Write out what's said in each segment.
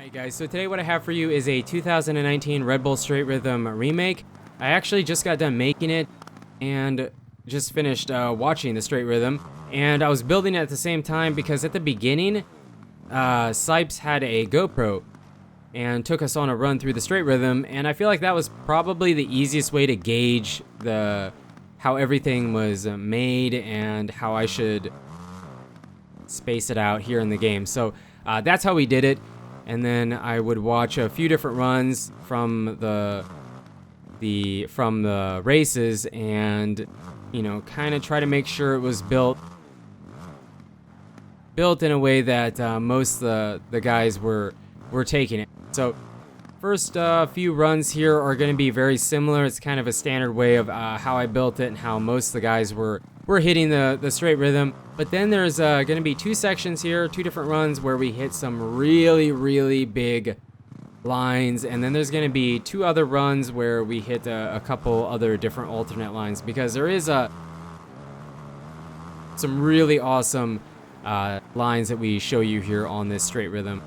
Alright guys, so today what I have for you is a 2019 Red Bull Straight Rhythm remake. I actually just got done making it and just finished watching the Straight Rhythm, and I was building it at the same time because at the beginning Sipes had a GoPro and took us on a run through the Straight Rhythm, and I feel like that was probably the easiest way to gauge how everything was made and how I should space it out here in the game. So that's how we did it. And then I would watch a few different runs from the races, and kind of try to make sure it was built in a way that most of the guys were taking it. So first few runs here are going to be very similar. It's kind of a standard way of how I built it and how most of the guys were hitting the Straight Rhythm. But then there's going to be two sections here, two different runs where we hit some really big lines, and then there's going to be two other runs where we hit a couple other different alternate lines, because there is some really awesome lines that we show you here on this Straight Rhythm.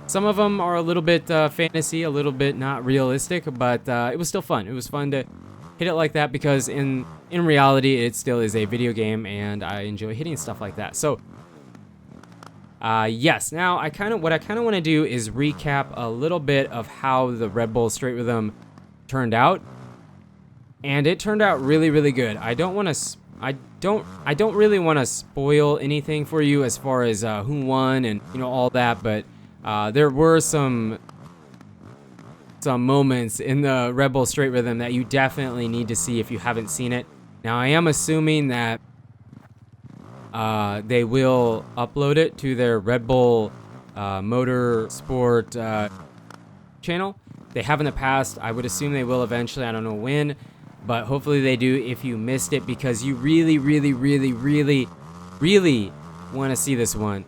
Some of them are a little bit fantasy, a little bit not realistic, but it was still fun. It was fun to hit it like that because in reality it still is a video game, and I enjoy hitting stuff like that. So yes, now what I kind of want to do is recap a little bit of how the Red Bull Straight Rhythm turned out, and it turned out really good. I don't really want to spoil anything for you as far as who won and all that, but there were some moments in the Red Bull Straight Rhythm that you definitely need to see if you haven't seen it. Now, I am assuming that they will upload it to their Red Bull Motorsport channel. They have in the past. I would assume they will eventually. I don't know when, but hopefully they do if you missed it, because you really want to see this one.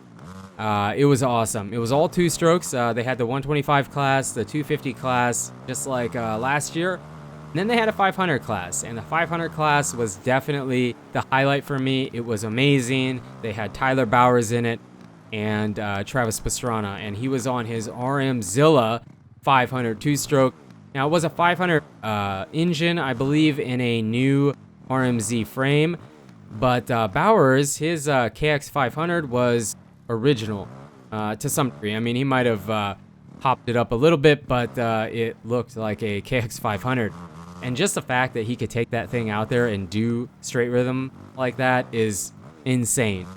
It was awesome. It was all two strokes. They had the 125 class, the 250 class, just like last year. And then they had a 500 class, and the 500 class was definitely the highlight for me. It was amazing. They had Tyler Bowers in it and Travis Pastrana, and he was on his RMzilla 500 two-stroke. Now, it was a 500 engine, I believe, in a new RMZ frame, but Bowers, his KX500 was original to some degree. I mean, he might have hopped it up a little bit, but it looked like a KX500. And just the fact that he could take that thing out there and do Straight Rhythm like that is insane.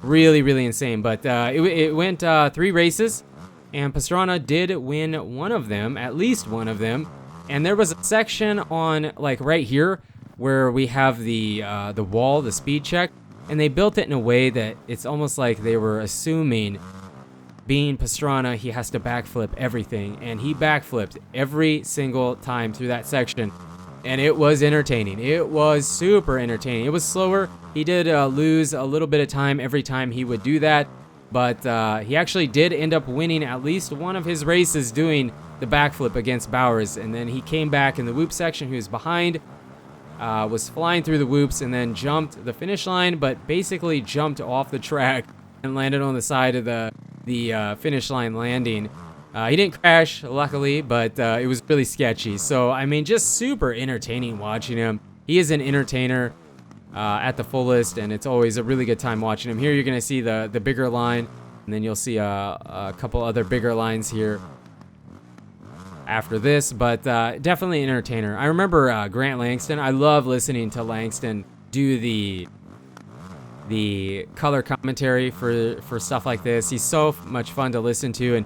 Really insane. But it went 3 races, and Pastrana did win one of them, at least one of them. And there was a section on, like, right here where we have the wall, the speed check, and they built it in a way that it's almost like they were assuming, being Pastrana, he has to backflip everything, and he backflipped every single time through that section, and it was entertaining. It was super entertaining. It was slower. He did lose a little bit of time every time he would do that, but he actually did end up winning at least one of his races doing the backflip against Bowers, and then he came back in the whoop section. He was behind, was flying through the whoops, and then jumped the finish line, but basically jumped off the track and landed on the side of the finish line landing. He didn't crash, luckily, but it was really sketchy. So, I mean, just super entertaining watching him. He is an entertainer at the fullest, and it's always a really good time watching him. Here you're going to see the bigger line, and then you'll see a couple other bigger lines here after this, but definitely an entertainer. I remember Grant Langston. I love listening to Langston do the color commentary for stuff like this. He's so much fun to listen to, and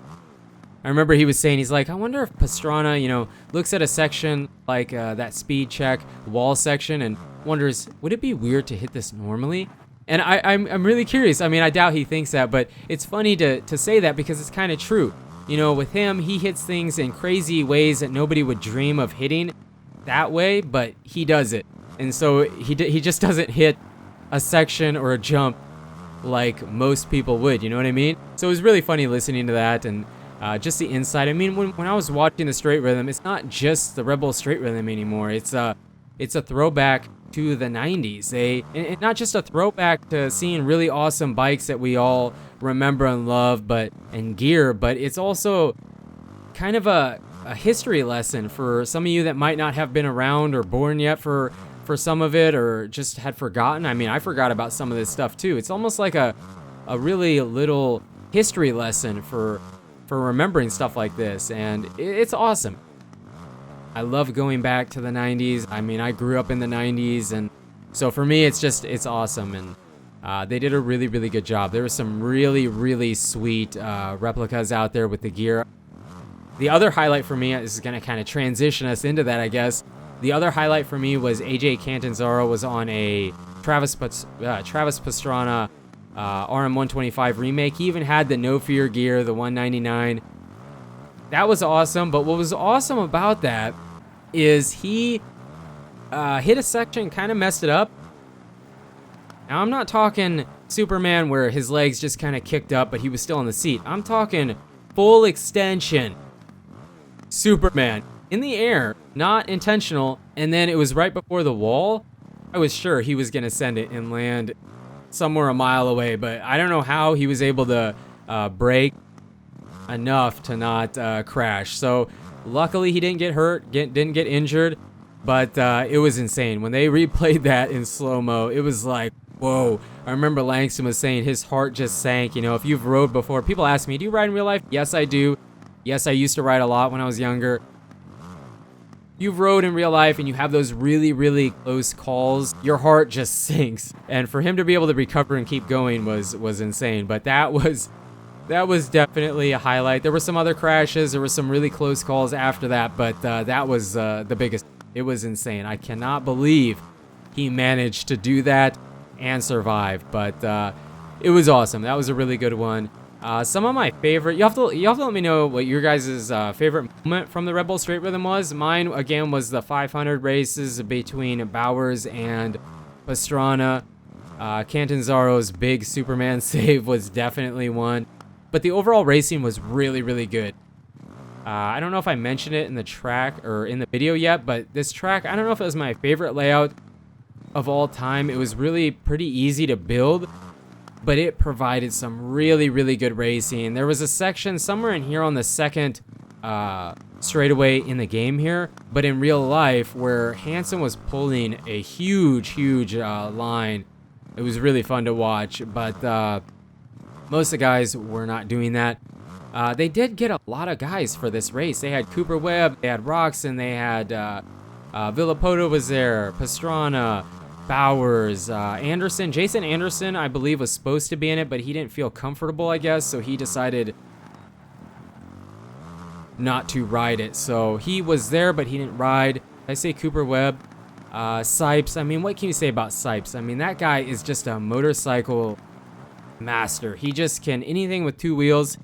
I remember he was saying, he's like, I wonder if Pastrana, looks at a section like that speed check wall section and wonders, would it be weird to hit this normally? And I'm really curious. I mean, I doubt he thinks that, but it's funny to say that because it's kind of true. With him, he hits things in crazy ways that nobody would dream of hitting that way, but he does it. And so he just doesn't hit a section or a jump like most people would, you know what I mean? So it was really funny listening to that, and just the insight. I mean, when I was watching the Straight Rhythm, it's not just the Red Bull Straight Rhythm anymore. It's a throwback to the 90s. And not just a throwback to seeing really awesome bikes that we all remember and love, and gear, but it's also kind of a history lesson for some of you that might not have been around or born yet for some of it, or just had forgotten. I mean, I forgot about some of this stuff too. It's almost like a really little history lesson for remembering stuff like this, and it's awesome. I love going back to the 90s. I mean, I grew up in the 90s, and so for me, it's awesome, and they did a really, really good job. There were some really, really sweet replicas out there with the gear. The other highlight for me, this is going to kind of transition us into that, I guess. The other highlight for me was AJ Catanzaro was on a Travis Pastrana RM125 remake. He even had the No Fear gear, the 199. That was awesome, but what was awesome about that is he hit a section, kind of messed it up. Now, I'm not talking Superman where his legs just kind of kicked up, but he was still in the seat. I'm talking full extension Superman in the air, not intentional, and then it was right before the wall. I was sure he was going to send it and land somewhere a mile away, but I don't know how he was able to brake enough to not crash. So luckily he didn't get hurt, didn't get injured, but it was insane. When they replayed that in slow-mo, it was like, whoa. I remember Langston was saying his heart just sank. You know, if you've rode before, people ask me, do you ride in real life? Yes, I do. Yes, I used to ride a lot when I was younger. You've rode in real life and you have those really, really close calls, your heart just sinks. And for him to be able to recover and keep going was insane. But that was definitely a highlight. There were some other crashes. There were some really close calls after that, but that was the biggest. It was insane. I cannot believe he managed to do that and survive. But it was awesome. That was a really good one. Some of my favorite, you have to let me know what your guys' favorite moment from the Red Bull Straight Rhythm was. Mine, again, was the 500 races between Bowers and Pastrana. Catanzaro's big Superman save was definitely one. But the overall racing was really, really good. I don't know if I mentioned it in the track or in the video yet, but this track, I don't know if it was my favorite layout of all time. It was really pretty easy to build, but it provided some really, really good racing. There was a section somewhere in here on the second straightaway in the game here, but in real life where Hansen was pulling a huge, huge line. It was really fun to watch, but most of the guys were not doing that. They did get a lot of guys for this race. They had Cooper Webb, they had Roxon, they had Villapoto was there, Pastrana, Bowers, Anderson. Jason Anderson, I believe, was supposed to be in it, but he didn't feel comfortable, I guess, so he decided not to ride it. So he was there, but he didn't ride. I say Cooper Webb. Sipes, I mean, what can you say about Sipes? I mean, that guy is just a motorcycle master. He just can, anything with two wheels,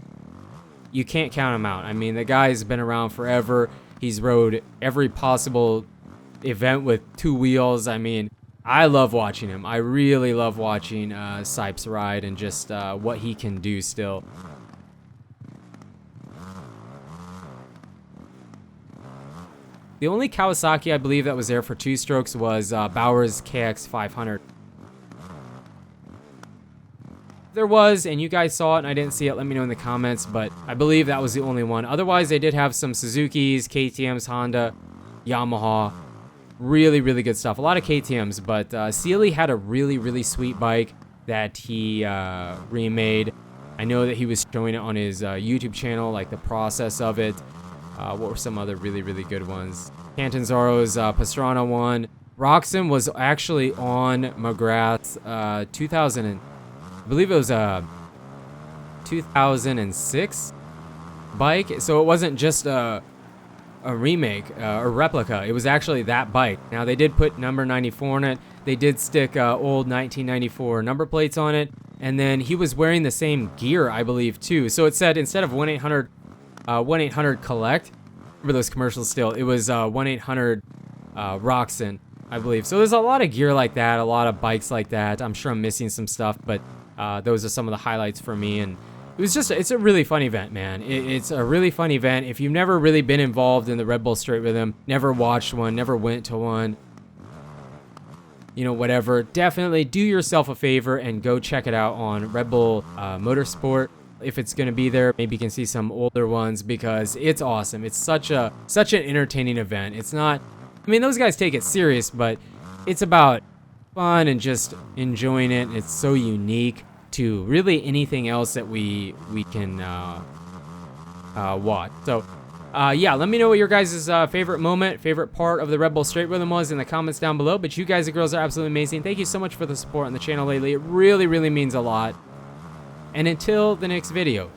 you can't count him out. I mean, the guy's been around forever. He's rode every possible event with two wheels. I mean, I love watching him. I really love watching Sipes ride and just what he can do still. The only Kawasaki I believe that was there for two strokes was Bowers KX 500. There was, and you guys saw it and I didn't see it, let me know in the comments, but I believe that was the only one. Otherwise, they did have some Suzukis, KTMs, Honda, Yamaha. Really, really good stuff. A lot of KTMs, but Sealy had a really, really sweet bike that he remade. I know that he was showing it on his YouTube channel, like the process of it. What were some other really, really good ones? Catanzaro's Pastrana one. Roxon was actually on McGrath's 2000, I believe it was a 2006 bike. So it wasn't just a remake, a replica. It was actually that bike. Now, they did put number 94 on it. They did stick old 1994 number plates on it. And then he was wearing the same gear, I believe, too. So it said, instead of 1-800 collect, remember those commercials still, it was 1-800 Roxon, I believe. So there's a lot of gear like that, a lot of bikes like that. I'm sure I'm missing some stuff, but those are some of the highlights for me. And it's a really fun event, man. It's a really fun event. If you've never really been involved in the Red Bull Straight Rhythm, never watched one, never went to one, you know, whatever, definitely do yourself a favor and go check it out on Red Bull Motorsport. If it's going to be there, maybe you can see some older ones because it's awesome. It's such an entertaining event. It's not, I mean, those guys take it serious, but it's about fun and just enjoying it. It's so unique to really anything else that we can watch. So yeah, let me know what your guys' favorite moment, favorite part of the Red Bull Straight Rhythm was in the comments down below. But you guys and girls are absolutely amazing. Thank you so much for the support on the channel lately. It really, really means a lot. And until the next video,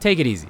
take it easy.